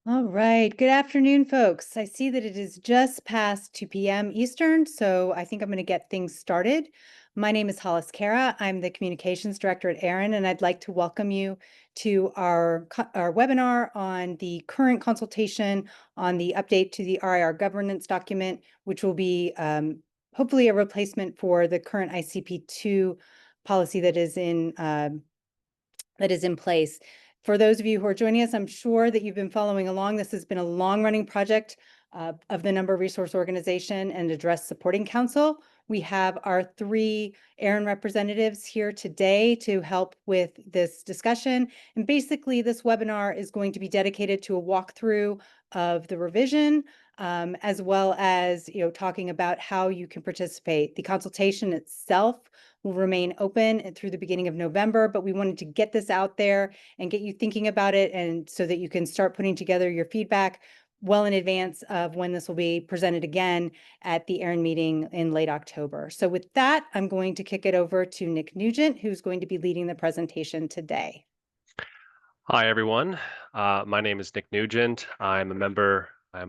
All right. Good afternoon, folks. I see that it is just past 2 p.m. Eastern, so I think I'm going to get things started. My name is Hollis Kara. I'm the Communications Director at ARIN, and I'd like to welcome you to our webinar on the current consultation on the update to the RIR Governance Document, which will be hopefully a replacement for the current ICP-2 policy that is in place. For those of you who are joining us, I'm sure that you've been following along. This has been a long-running project of the Number Resource Organization and Address Supporting Council. We have our 3 ARIN representatives here today to help with this discussion. And basically, this webinar is going to be dedicated to a walkthrough of the revision, as well as talking about how you can participate. The consultation itself will remain open through the beginning of November, but we wanted to get this out there and get you thinking about it, and so that you can start putting together your feedback well in advance of when this will be presented again at the ARIN meeting in late October. So with that, I'm going to kick it over to Nick Nugent, who's going to be leading the presentation today. Hi, everyone. My name is Nick Nugent. I'm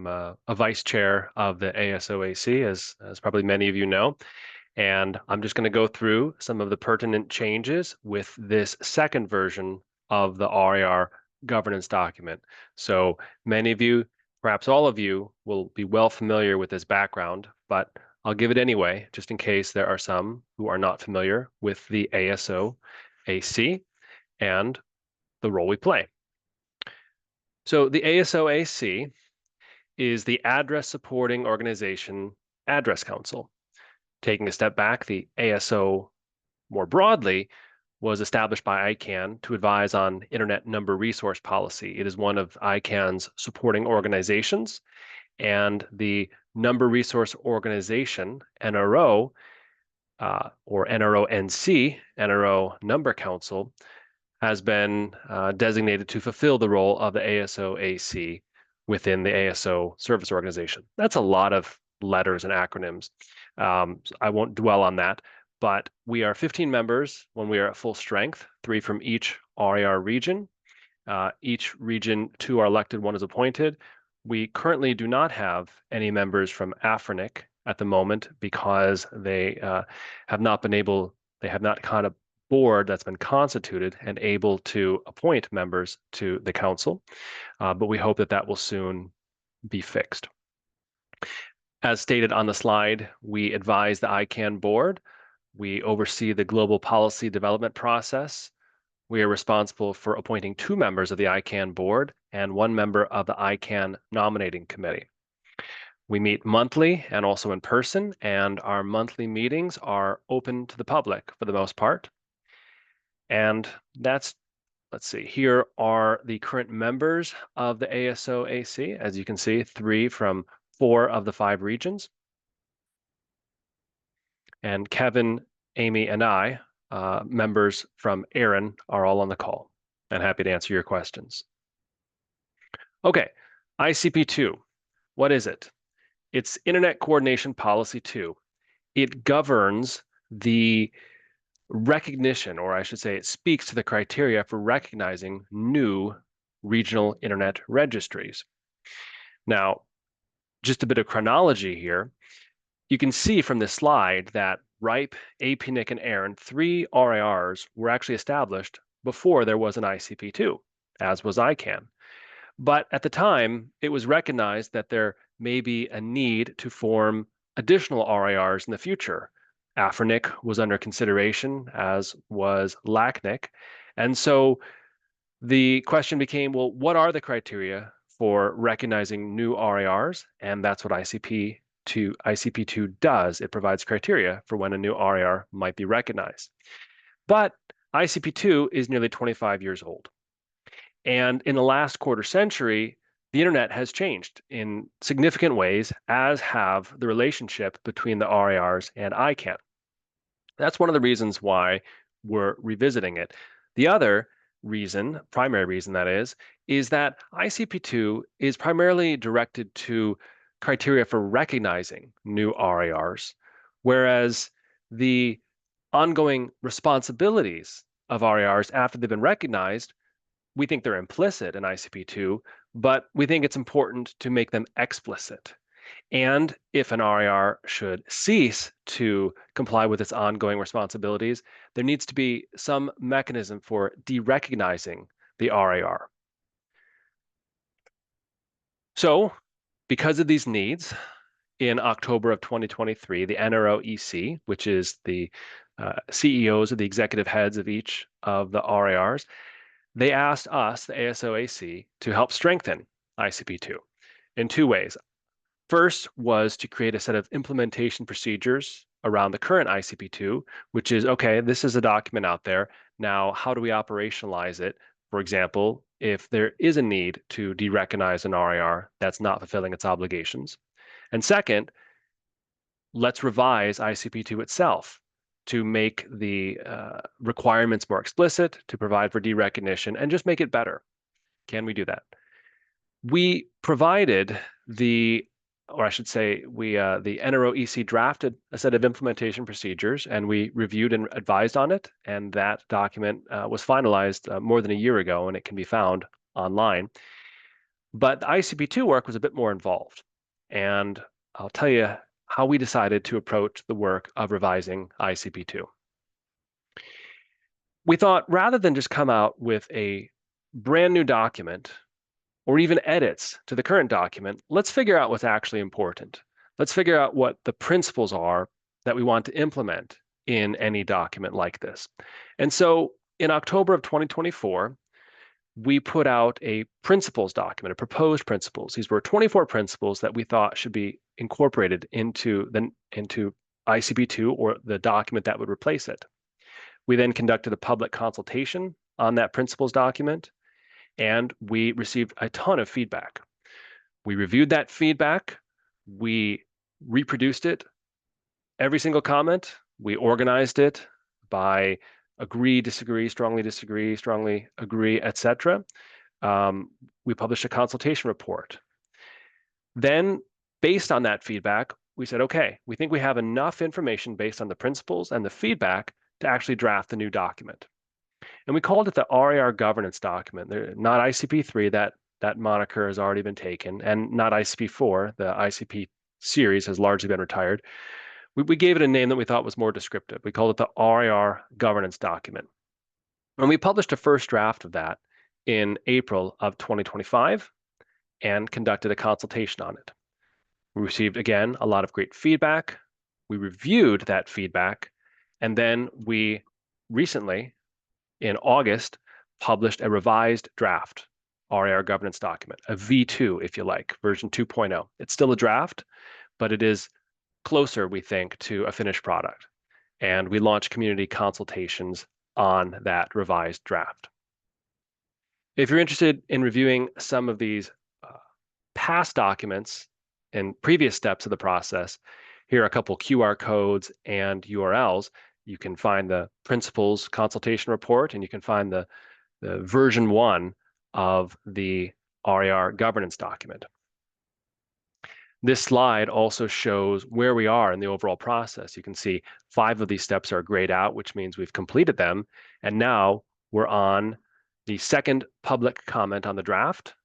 a vice chair of the ASOAC, as probably many of you know. And I'm just going to go through some of the pertinent changes with this second version of the RIR governance document. So many of you, perhaps all of you, will be well familiar with this background, but I'll give it anyway, just in case there are some who are not familiar with the ASOAC and the role we play. So the ASOAC is the Address Supporting Organization Address Council. Taking a step back, the ASO more broadly was established by ICANN to advise on Internet Number Resource Policy. It is one of ICANN's supporting organizations, and the Number Resource Organization, NRO, or NRO-NC, NRO Number Council, has been designated to fulfill the role of the ASO-AC within the ASO service organization. That's a lot of letters and acronyms. So I won't dwell on that, but we are 15 members when we are at full strength, 3 from each RIR region. Each region, 2 are elected, 1 is appointed. We currently do not have any members from AFRINIC at the moment because they have not had a board that's been constituted and able to appoint members to the council, but we hope that that will soon be fixed. As stated on the slide, we advise the ICANN board. We oversee the global policy development process. We are responsible for appointing 2 members of the ICANN board and 1 member of the ICANN nominating committee. We meet monthly and also in person, and our monthly meetings are open to the public for the most part. And let's see, here are the current members of the ASO-AC. As you can see, 3 from 4 of the 5 regions. And Kevin, Amy, and I, members from ARIN, are all on the call and happy to answer your questions. Okay, ICP-2, what is it? It's Internet Coordination Policy 2. It governs the recognition, or I should say it speaks to the criteria for recognizing new regional internet registries. Now, just a bit of chronology here. You can see from this slide that RIPE, APNIC, and ARIN, 3 RIRs, were actually established before there was an ICP-2, as was ICANN. But at the time, it was recognized that there may be a need to form additional RIRs in the future. AFRINIC was under consideration, as was LACNIC. And so the question became, well, what are the criteria for recognizing new RIRs? And that's what ICP-2 does. It provides criteria for when a new RIR might be recognized. But ICP-2 is nearly 25 years old. And in the last quarter century, the internet has changed in significant ways, as have the relationship between the RIRs and ICANN. That's one of the reasons why we're revisiting it. The other reason, primary reason that is that ICP-2 is primarily directed to criteria for recognizing new RIRs, whereas the ongoing responsibilities of RIRs after they've been recognized, we think they're implicit in ICP-2, but we think it's important to make them explicit. And if an RIR should cease to comply with its ongoing responsibilities, there needs to be some mechanism for derecognizing the RIR. So, because of these needs, in October of 2023, the NRO-EC, which is the CEOs or the executive heads of each of the RIRs, they asked us, the ASOAC, to help strengthen ICP-2 in two ways. First was to create a set of implementation procedures around the current ICP-2, which is, okay, this is a document out there. Now, how do we operationalize it? For example, if there is a need to derecognize an RIR that's not fulfilling its obligations. And second, let's revise ICP-2 itself to make the requirements more explicit, to provide for derecognition, and just make it better. Can we do that? We provided the NRO-EC drafted a set of implementation procedures, and we reviewed and advised on it. And that document was finalized more than a year ago, and it can be found online. But the ICP-2 work was a bit more involved. And I'll tell you how we decided to approach the work of revising ICP-2. We thought rather than just come out with a brand new document or even edits to the current document, let's figure out what's actually important. Let's figure out what the principles are that we want to implement in any document like this. And so in October of 2024, we put out a principles document, a proposed principles. These were 24 principles that we thought should be incorporated into ICP-2 or the document that would replace it. We then conducted a public consultation on that principles document, and we received a ton of feedback. We reviewed that feedback, we reproduced it, every single comment, we organized it by agree, disagree, strongly agree, etc. We published a consultation report. Then, based on that feedback, we said, okay, we think we have enough information based on the principles and the feedback to actually draft the new document. And we called it the RIR Governance Document. Not ICP-3, that moniker has already been taken, and not ICP-4, the ICP series has largely been retired. We gave it a name that we thought was more descriptive. We called it the RIR Governance Document. And we published a first draft of that in April of 2025 and conducted a consultation on it. We received, again, a lot of great feedback. We reviewed that feedback, and then we recently, in August, published a revised draft RIR Governance Document, a V2, if you like, version 2.0. It's still a draft, but it is closer, we think, to a finished product. And we launched community consultations on that revised draft. If you're interested in reviewing some of these past documents and previous steps of the process, here are a couple QR codes and URLs. You can find the principles consultation report, and you can find the version 1 of the RIR governance document. This slide also shows where we are in the overall process. You can see 5 of these steps are grayed out, which means we've completed them. And now we're on the second public comment on the draft.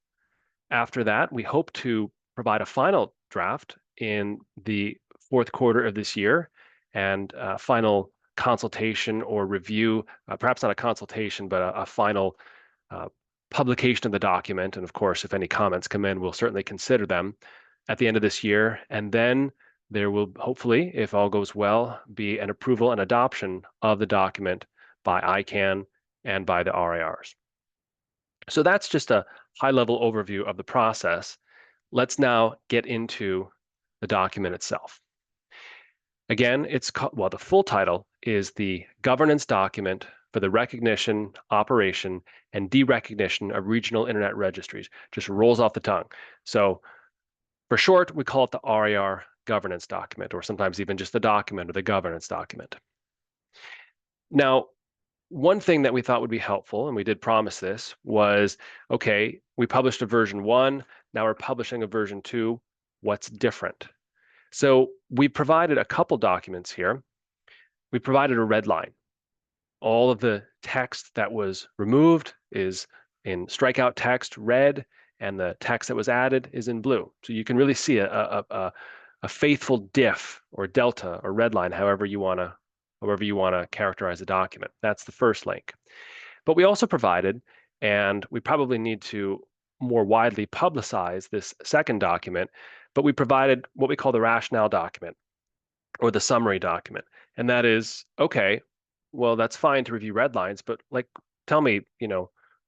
After that, we hope to provide a final draft in the 4th quarter of this year, and final consultation or review, perhaps not a consultation, but a final publication of the document. And of course, if any comments come in, we'll certainly consider them at the end of this year. And then there will hopefully, if all goes well, be an approval and adoption of the document by ICANN and by the RIRs. So that's just a high-level overview of the process. Let's now get into the document itself. Again, the full title is the Governance Document for the Recognition, Operation, and Derecognition of Regional Internet Registries. Just rolls off the tongue. So for short, we call it the RIR Governance Document, or sometimes even just the document or the governance document. Now, one thing that we thought would be helpful, and we did promise this, was, okay, we published a version 1, now we're publishing a version 2, what's different? So we provided a couple documents here. We provided a red line. All of the text that was removed is in strikeout text, red, and the text that was added is in blue. So you can really see a faithful diff or delta or red line, however you want to characterize the document. That's the first link. But we also provided, and we probably need to more widely publicize this second document, but we provided what we call the rationale document or the summary document. And that is, okay, well, that's fine to review red lines, but like, tell me,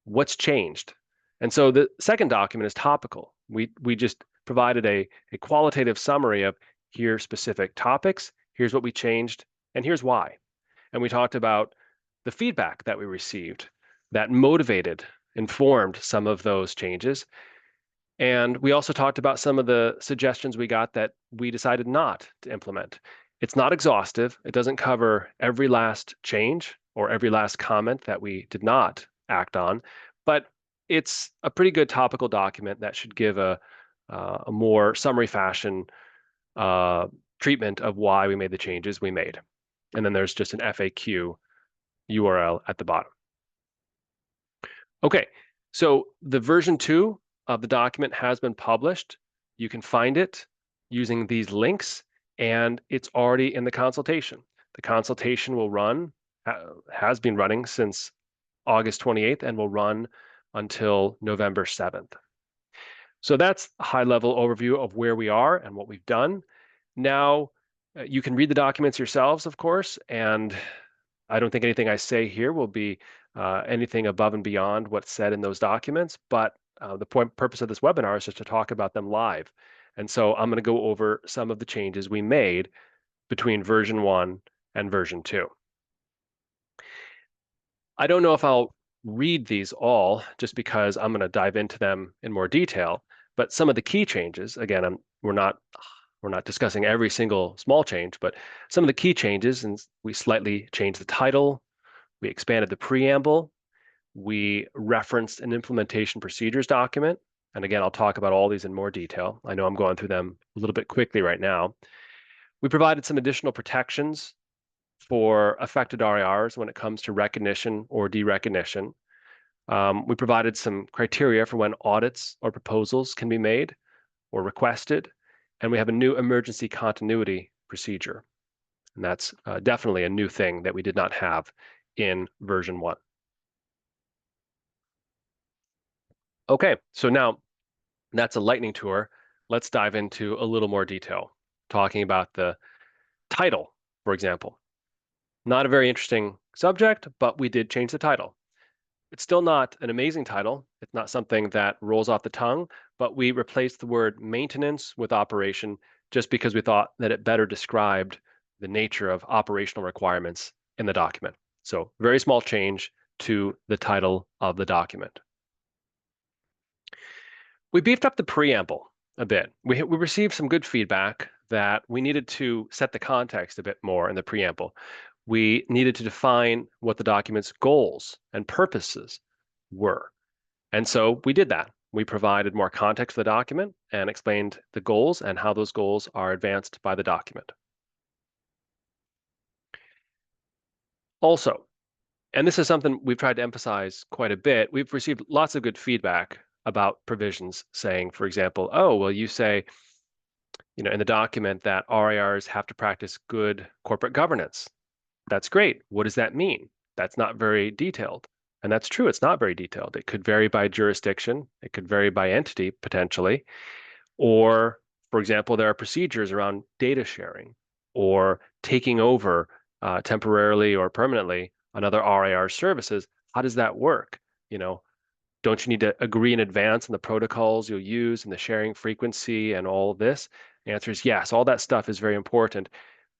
what's changed? And so the second document is topical. We just provided a qualitative summary of here specific topics, here's what we changed, and here's why. And we talked about the feedback that we received that motivated, informed some of those changes. And we also talked about some of the suggestions we got that we decided not to implement. It's not exhaustive. It doesn't cover every last change or every last comment that we did not act on, but it's a pretty good topical document that should give a more summary fashion treatment of why we made the changes we made. And then there's just an FAQ URL at the bottom. Okay, so the version 2 of the document has been published. You can find it using these links, and it's already in the consultation. The consultation will run, has been running since August 28th and will run until November 7th. So that's a high-level overview of where we are and what we've done. Now, you can read the documents yourselves, of course, and I don't think anything I say here will be anything above and beyond what's said in those documents, but the purpose of this webinar is just to talk about them live. And so I'm going to go over some of the changes we made between version 1 and version 2. I don't know if I'll read these all just because I'm going to dive into them in more detail, but some of the key changes, again, we're not discussing every single small change, but some of the key changes, and we slightly changed the title, we expanded the preamble, we referenced an implementation procedures document, and again, I'll talk about all these in more detail. I know I'm going through them a little bit quickly right now. We provided some additional protections for affected RIRs when it comes to recognition or derecognition. We provided some criteria for when audits or proposals can be made or requested, and we have a new emergency continuity procedure. And that's definitely a new thing that we did not have in version 1. Okay, so now that's a lightning tour. Let's dive into a little more detail, talking about the title, for example. Not a very interesting subject, but we did change the title. It's still not an amazing title. It's not something that rolls off the tongue, but we replaced the word maintenance with operation just because we thought that it better described the nature of operational requirements in the document. So very small change to the title of the document. We beefed up the preamble a bit. We received some good feedback that we needed to set the context a bit more in the preamble. We needed to define what the document's goals and purposes were. And so we did that. We provided more context to the document and explained the goals and how those goals are advanced by the document. Also, and this is something we've tried to emphasize quite a bit, we've received lots of good feedback about provisions saying, for example, oh, well, you say, in the document that RIRs have to practice good corporate governance. That's great. What does that mean? That's not very detailed. And that's true. It's not very detailed. It could vary by jurisdiction. It could vary by entity, potentially. Or, for example, there are procedures around data sharing or taking over temporarily or permanently another RIR services. How does that work? Don't you need to agree in advance on the protocols you'll use and the sharing frequency and all of this? The answer is yes. All that stuff is very important,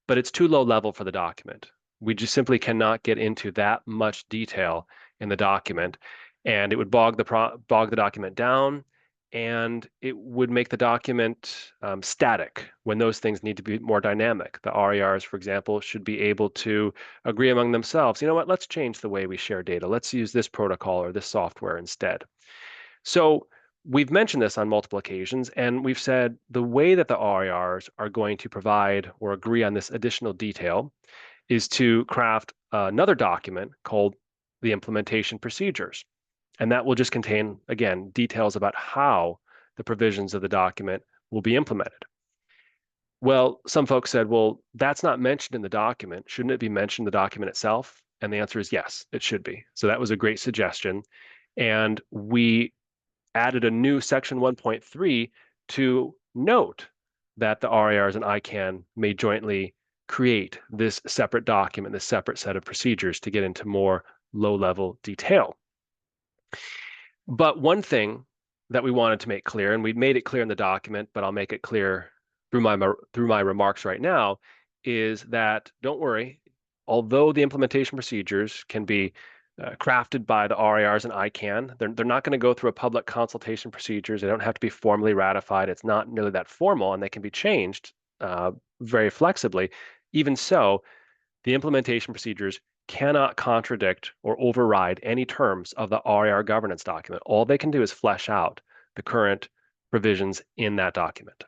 but it's too low level for the document. We just simply cannot get into that much detail in the document, and it would bog the document down, and it would make the document static when those things need to be more dynamic. The RIRs, for example, should be able to agree among themselves. You know what? Let's change the way we share data. Let's use this protocol or this software instead. So we've mentioned this on multiple occasions, and we've said the way that the RIRs are going to provide or agree on this additional detail is to craft another document called the implementation procedures. And that will just contain, again, details about how the provisions of the document will be implemented. Well, some folks said, well, that's not mentioned in the document. Shouldn't it be mentioned in the document itself? And the answer is yes, it should be. So that was a great suggestion. And we added a new section 1.3 to note that the RIRs and ICANN may jointly create this separate document, this separate set of procedures to get into more low-level detail. But one thing that we wanted to make clear, and we made it clear in the document, but I'll make it clear through my remarks right now, is that don't worry, although the implementation procedures can be crafted by the RIRs and ICANN, they're not going to go through a public consultation procedures. They don't have to be formally ratified. It's not nearly that formal, and they can be changed very flexibly. Even so, the implementation procedures cannot contradict or override any terms of the RIR governance document. All they can do is flesh out the current provisions in that document.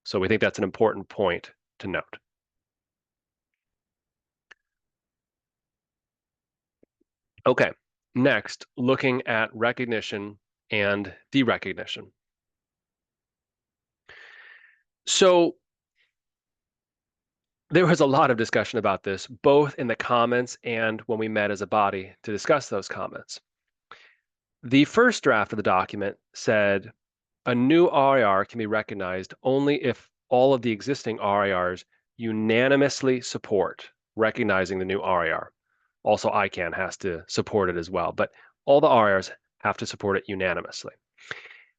So we think that's an important point to note. Okay, next, looking at recognition and derecognition. So there was a lot of discussion about this, both in the comments and when we met as a body to discuss those comments. The first draft of the document said a new RIR can be recognized only if all of the existing RIRs unanimously support recognizing the new RIR. Also, ICANN has to support it as well, but all the RIRs have to support it unanimously.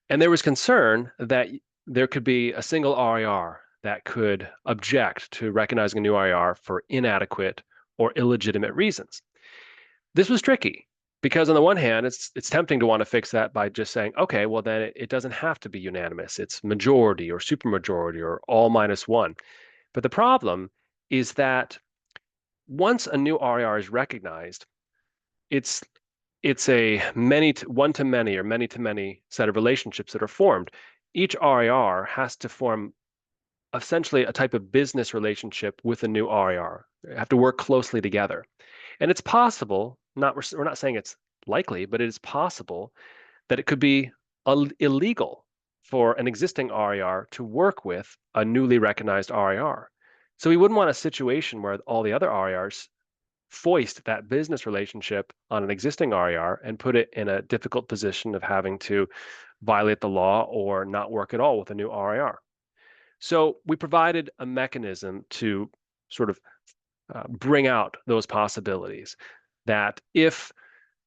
And there was concern that there could be a single RIR that could object to recognizing a new RIR for inadequate or illegitimate reasons. This was tricky because on the one hand, it's tempting to want to fix that by just saying, okay, well then it doesn't have to be unanimous. It's majority or supermajority or all -1. But the problem is that once a new RIR is recognized, it's a one-to-many or many-to-many set of relationships that are formed. Each RIR has to form essentially a type of business relationship with a new RIR. They have to work closely together. And it's possible, we're not saying it's likely, but it is possible that it could be illegal for an existing RIR to work with a newly recognized RIR. So we wouldn't want a situation where all the other RIRs foist that business relationship on an existing RIR and put it in a difficult position of having to violate the law or not work at all with a new RIR. So we provided a mechanism to sort of bring out those possibilities that if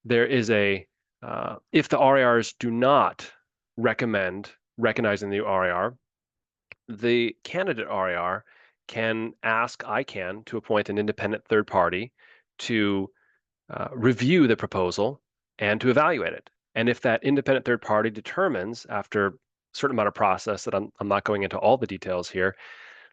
there is if the RIRs do not recommend recognizing the new RIR, the candidate RIR can ask ICANN to appoint an independent third party to review the proposal and to evaluate it. And if that independent third party determines after a certain amount of process that I'm not going into all the details here,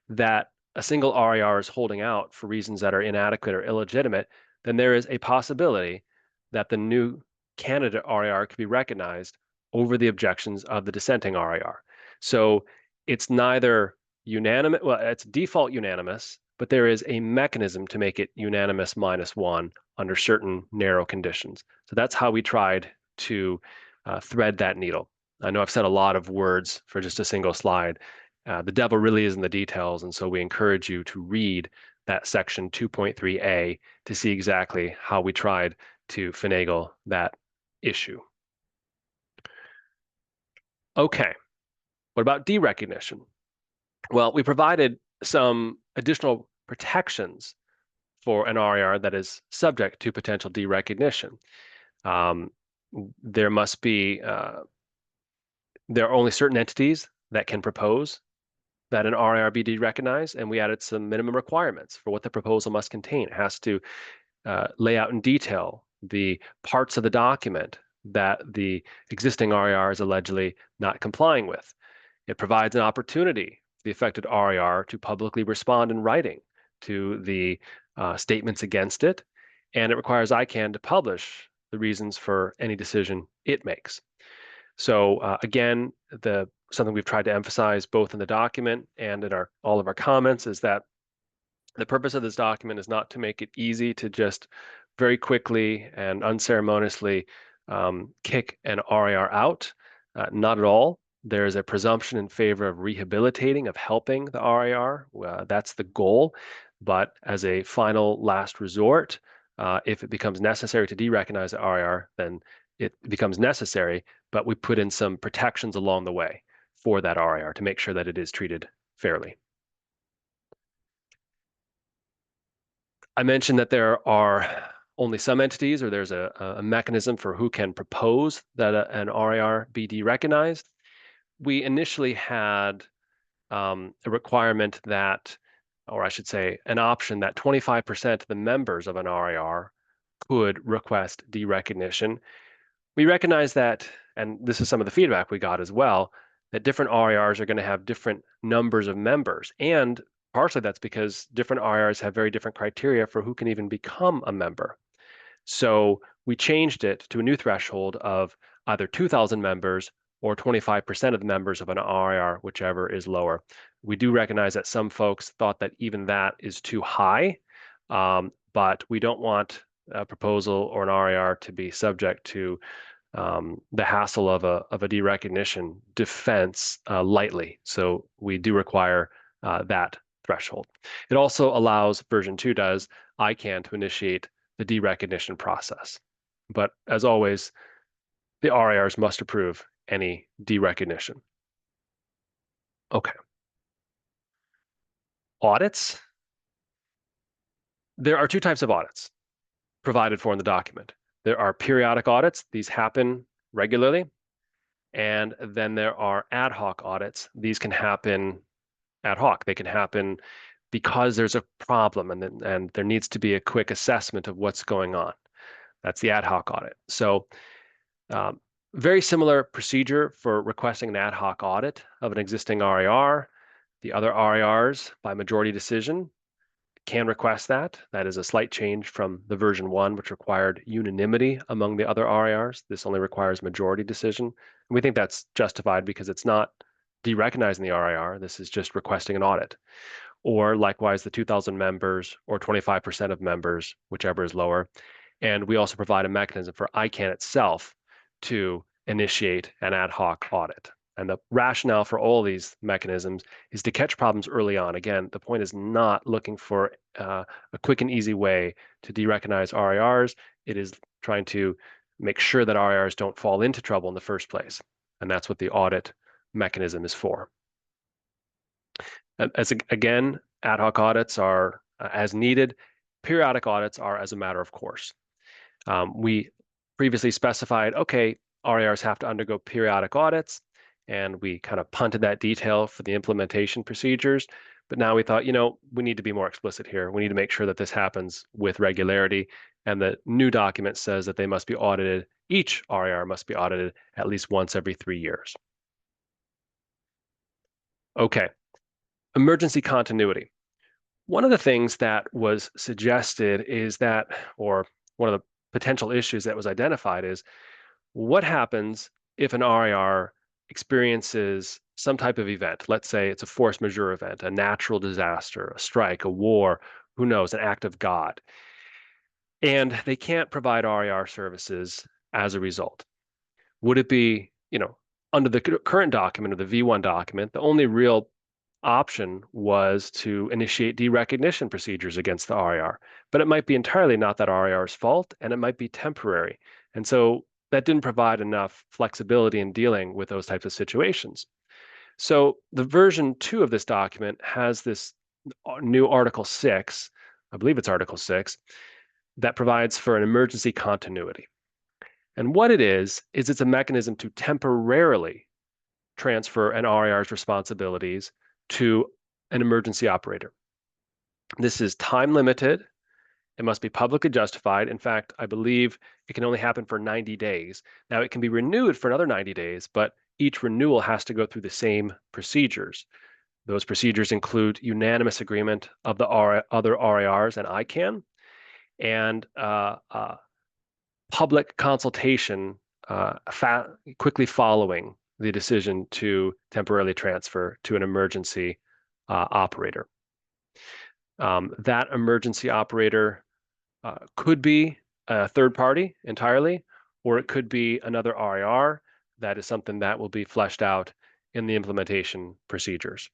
that a single RIR is holding out for reasons that are inadequate or illegitimate, then there is a possibility that the new candidate RIR could be recognized over the objections of the dissenting RIR. So it's neither unanimous, well, it's default unanimous, but there is a mechanism to make it unanimous -1 under certain narrow conditions. So that's how we tried to thread that needle. I know I've said a lot of words for just a single slide. The devil really is in the details, and so we encourage you to read that section 2.3a to see exactly how we tried to finagle that issue. Okay, what about derecognition? Well, we provided some additional protections for an RIR that is subject to potential derecognition. There must be, there are only certain entities that can propose that an RIR be derecognized, and we added some minimum requirements for what the proposal must contain. It has to lay out in detail the parts of the document that the existing RIR is allegedly not complying with. It provides an opportunity for the affected RIR to publicly respond in writing to the statements against it, and it requires ICANN to publish the reasons for any decision it makes. So again, something we've tried to emphasize both in the document and in all of our comments is that the purpose of this document is not to make it easy to just very quickly and unceremoniously kick an RIR out. Not at all. There is a presumption in favor of rehabilitating, of helping the RIR. That's the goal. But as a final last resort, if it becomes necessary to derecognize the RIR, then it becomes necessary, but we put in some protections along the way for that RIR to make sure that it is treated fairly. I mentioned that there are only some entities, or there's a mechanism for who can propose that an RIR be derecognized. We initially had a requirement that, or I should say, an option that 25% of the members of an RIR could request derecognition. We recognize that, and this is some of the feedback we got as well, that different RIRs are going to have different numbers of members. And partially that's because different RIRs have very different criteria for who can even become a member. So we changed it to a new threshold of either 2,000 members or 25% of the members of an RIR, whichever is lower. We do recognize that some folks thought that even that is too high, but we don't want a proposal or an RIR to be subject to the hassle of a derecognition defense lightly. So we do require that threshold. It also allows, version 2 does, ICANN to initiate the derecognition process. But as always, the RIRs must approve any derecognition. Okay. Audits. There are two types of audits provided for in the document. There are periodic audits. These happen regularly. And then there are ad hoc audits. These can happen ad hoc. They can happen because there's a problem and there needs to be a quick assessment of what's going on. That's the ad hoc audit. So very similar procedure for requesting an ad hoc audit of an existing RIR. The other RIRs, by majority decision, can request that. That is a slight change from the version 1, which required unanimity among the other RIRs. This only requires majority decision. And we think that's justified because it's not derecognizing the RIR. This is just requesting an audit. Or likewise, the 2,000 members or 25% of members, whichever is lower. And we also provide a mechanism for ICANN itself to initiate an ad hoc audit. And the rationale for all these mechanisms is to catch problems early on. Again, the point is not looking for a quick and easy way to derecognize RIRs. It is trying to make sure that RIRs don't fall into trouble in the first place. And that's what the audit mechanism is for. Again, ad hoc audits are as needed. Periodic audits are as a matter of course. We previously specified, okay, RIRs have to undergo periodic audits, and we kind of punted that detail for the implementation procedures. But now we thought, we need to be more explicit here. We need to make sure that this happens with regularity. And the new document says that they must be audited. Each RIR must be audited at least once every 3 years. Okay, emergency continuity. One of the things that was suggested is that, or one of the potential issues that was identified is, what happens if an RIR experiences some type of event? Let's say it's a force majeure event, a natural disaster, a strike, a war, who knows, an act of God. And they can't provide RIR services as a result. Would it be, under the current document, or the V1 document, the only real option was to initiate derecognition procedures against the RIR, but it might be entirely not that RIR's fault, and it might be temporary. And so that didn't provide enough flexibility in dealing with those types of situations. So the version 2 of this document has this new Article 6, I believe it's Article 6, that provides for an emergency continuity. And what it is it's a mechanism to temporarily transfer an RIR's responsibilities to an emergency operator. This is time limited. It must be publicly justified. In fact, I believe it can only happen for 90 days. Now, it can be renewed for another 90 days, but each renewal has to go through the same procedures. Those procedures include unanimous agreement of the other RIRs and ICANN, and public consultation quickly following the decision to temporarily transfer to an emergency operator. That emergency operator could be a third party entirely, or it could be another RIR. That is something that will be fleshed out in the implementation procedures.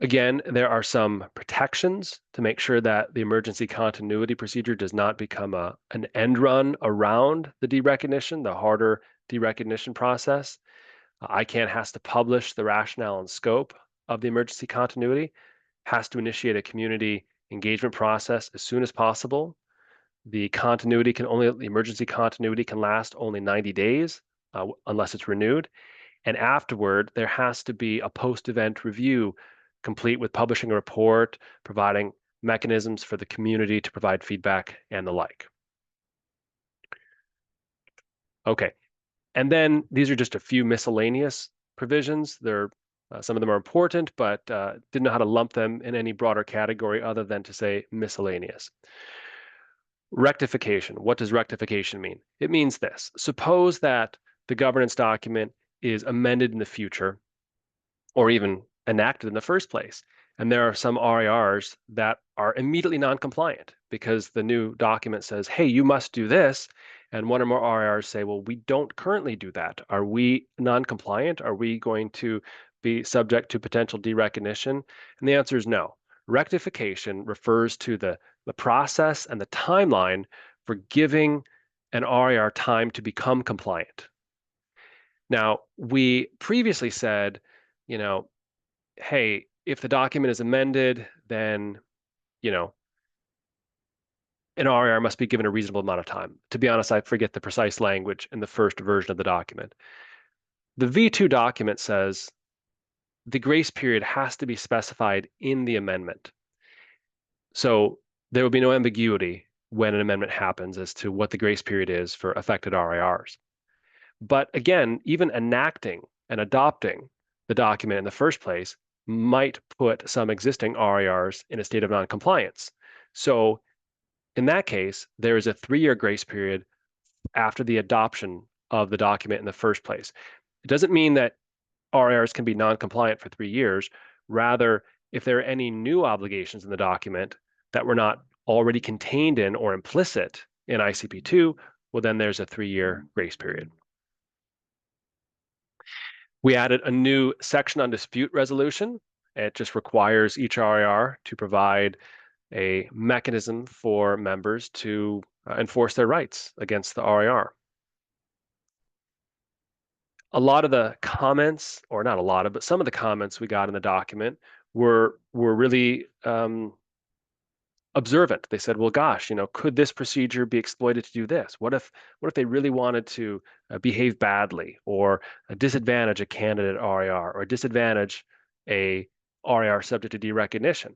Again, there are some protections to make sure that the emergency continuity procedure does not become an end run around the derecognition, the harder derecognition process. ICANN has to publish the rationale and scope of the emergency continuity, has to initiate a community engagement process as soon as possible. The emergency continuity can last only 90 days unless it's renewed. And afterward, there has to be a post-event review complete with publishing a report, providing mechanisms for the community to provide feedback and the like. Okay, and then these are just a few miscellaneous provisions. Some of them are important, but didn't know how to lump them in any broader category other than to say miscellaneous. Rectification. What does rectification mean? It means this. Suppose that the governance document is amended in the future or even enacted in the first place. And there are some RIRs that are immediately non-compliant because the new document says, hey, you must do this. And one or more RIRs say, well, we don't currently do that. Are we non-compliant? Are we going to be subject to potential derecognition? And the answer is no. Rectification refers to the process and the timeline for giving an RIR time to become compliant. Now, we previously said, hey, if the document is amended, then, an RIR must be given a reasonable amount of time. To be honest, I forget the precise language in the first version of the document. The V2 document says the grace period has to be specified in the amendment. So there will be no ambiguity when an amendment happens as to what the grace period is for affected RIRs. But again, even enacting and adopting the document in the first place might put some existing RIRs in a state of noncompliance. So in that case, there is a 3-year grace period after the adoption of the document in the first place. It doesn't mean that RIRs can be noncompliant for 3 years. Rather, if there are any new obligations in the document that were not already contained in or implicit in ICP-2, well, then there's a 3-year grace period. We added a new section on dispute resolution. It just requires each RIR to provide a mechanism for members to enforce their rights against the RIR. A lot of the comments, or not a lot of, but some of the comments we got in the document were really observant. They said, well, gosh, could this procedure be exploited to do this? What if they really wanted to behave badly or disadvantage a candidate RIR or disadvantage a RIR subject to derecognition?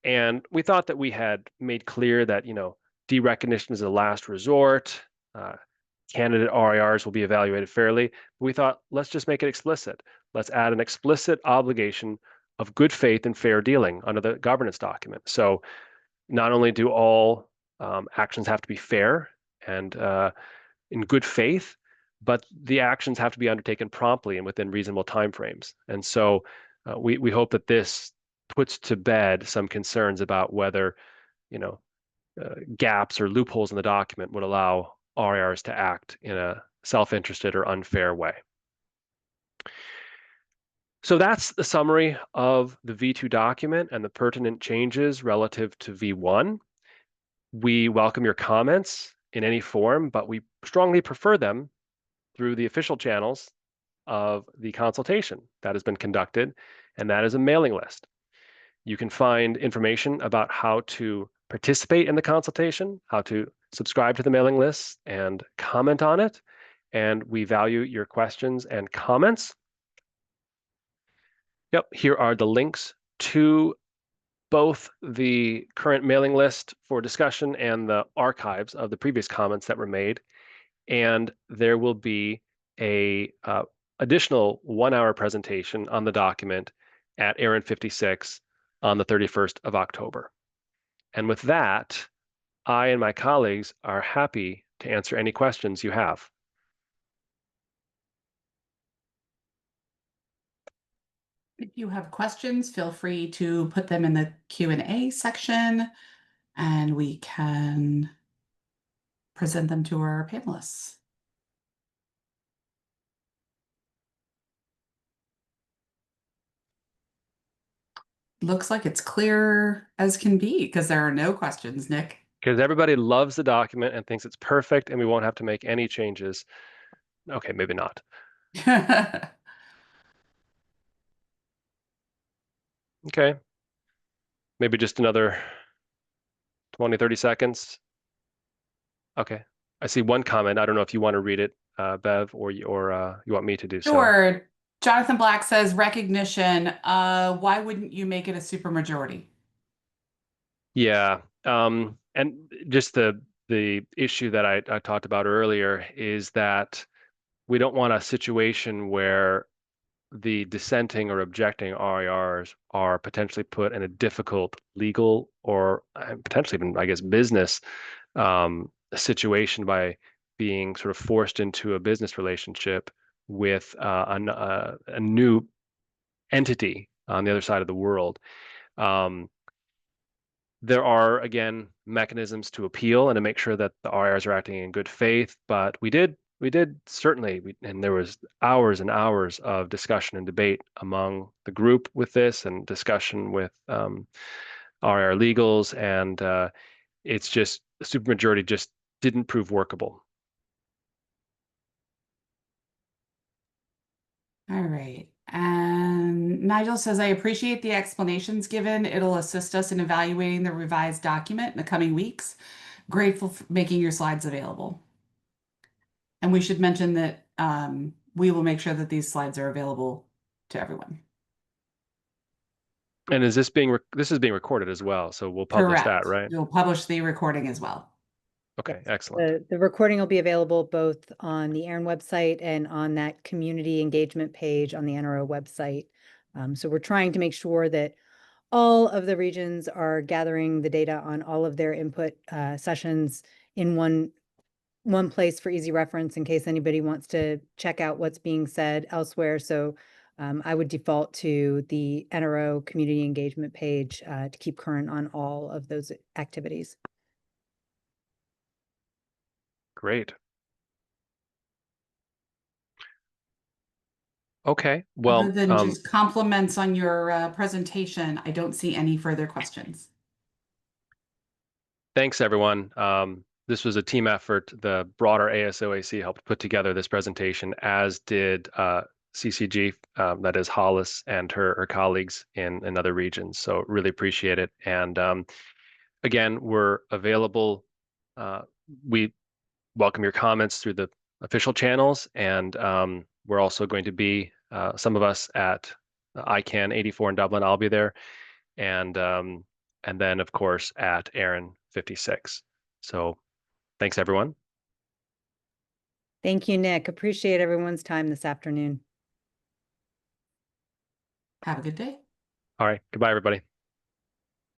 And we thought that we had made clear that, derecognition is a last resort. Candidate RIRs will be evaluated fairly. But we thought, let's just make it explicit. Let's add an explicit obligation of good faith and fair dealing under the governance document. So not only do all actions have to be fair and in good faith, but the actions have to be undertaken promptly and within reasonable timeframes. And so we hope that this puts to bed some concerns about whether, gaps or loopholes in the document would allow RIRs to act in a self-interested or unfair way. So that's the summary of the V2 document and the pertinent changes relative to V1. We welcome your comments in any form, but we strongly prefer them through the official channels of the consultation that has been conducted, and that is a mailing list. You can find information about how to participate in the consultation, how to subscribe to the mailing list and comment on it, and we value your questions and comments. Yep, here are the links to both the current mailing list for discussion and the archives of the previous comments that were made. And there will be a additional 1-hour presentation on the document at ARIN 56 on the 31st of October. And with that, I and my colleagues are happy to answer any questions you have. If you have questions, feel free to put them in the Q&A section, and we can present them to our panelists. Looks like it's clear as can be because there are no questions, Nick. Because everybody loves the document and thinks it's perfect and we won't have to make any changes. Okay, maybe not. Okay. Maybe just another 20, 30 seconds. Okay. I see one comment. I don't know if you want to read it, Bev, or you want me to do so. Sure. Jonathan Black says recognition. Why wouldn't you make it a supermajority? Yeah. And just the issue that I talked about earlier is that we don't want a situation where the dissenting or objecting RIRs are potentially put in a difficult legal or potentially even, I guess, business situation by being sort of forced into a business relationship with a new entity on the other side of the world. There are, again, mechanisms to appeal and to make sure that the RIRs are acting in good faith, but we did certainly, and there was hours and hours of discussion and debate among the group with this and discussion with RIR legals, and it's just the supermajority just didn't prove workable. All right. And Nigel says, I appreciate the explanations given. It'll assist us in evaluating the revised document in the coming weeks. Grateful for making your slides available. And we should mention that we will make sure that these slides are available to everyone. And is this is being recorded as well, so we'll publish that, right? We'll publish the recording as well. Okay, excellent. The recording will be available both on the ARIN website and on that community engagement page on the NRO website. So we're trying to make sure that all of the regions are gathering the data on all of their input sessions in one place for easy reference in case anybody wants to check out what's being said elsewhere. So I would default to the NRO community engagement page to keep current on all of those activities. Great. Okay, well, other than just compliments on your presentation, I don't see any further questions. Thanks, everyone. This was a team effort. The broader ASOAC helped put together this presentation, as did CCG, that is Hollis and her colleagues in other regions. So really appreciate it. And again, we're available. We welcome your comments through the official channels, and we're also going to be, some of us at ICANN 84 in Dublin. I'll be there. And then, of course, at ARIN 56. So thanks, everyone. Thank you, Nick. Appreciate everyone's time this afternoon. Have a good day. All right. Goodbye, everybody.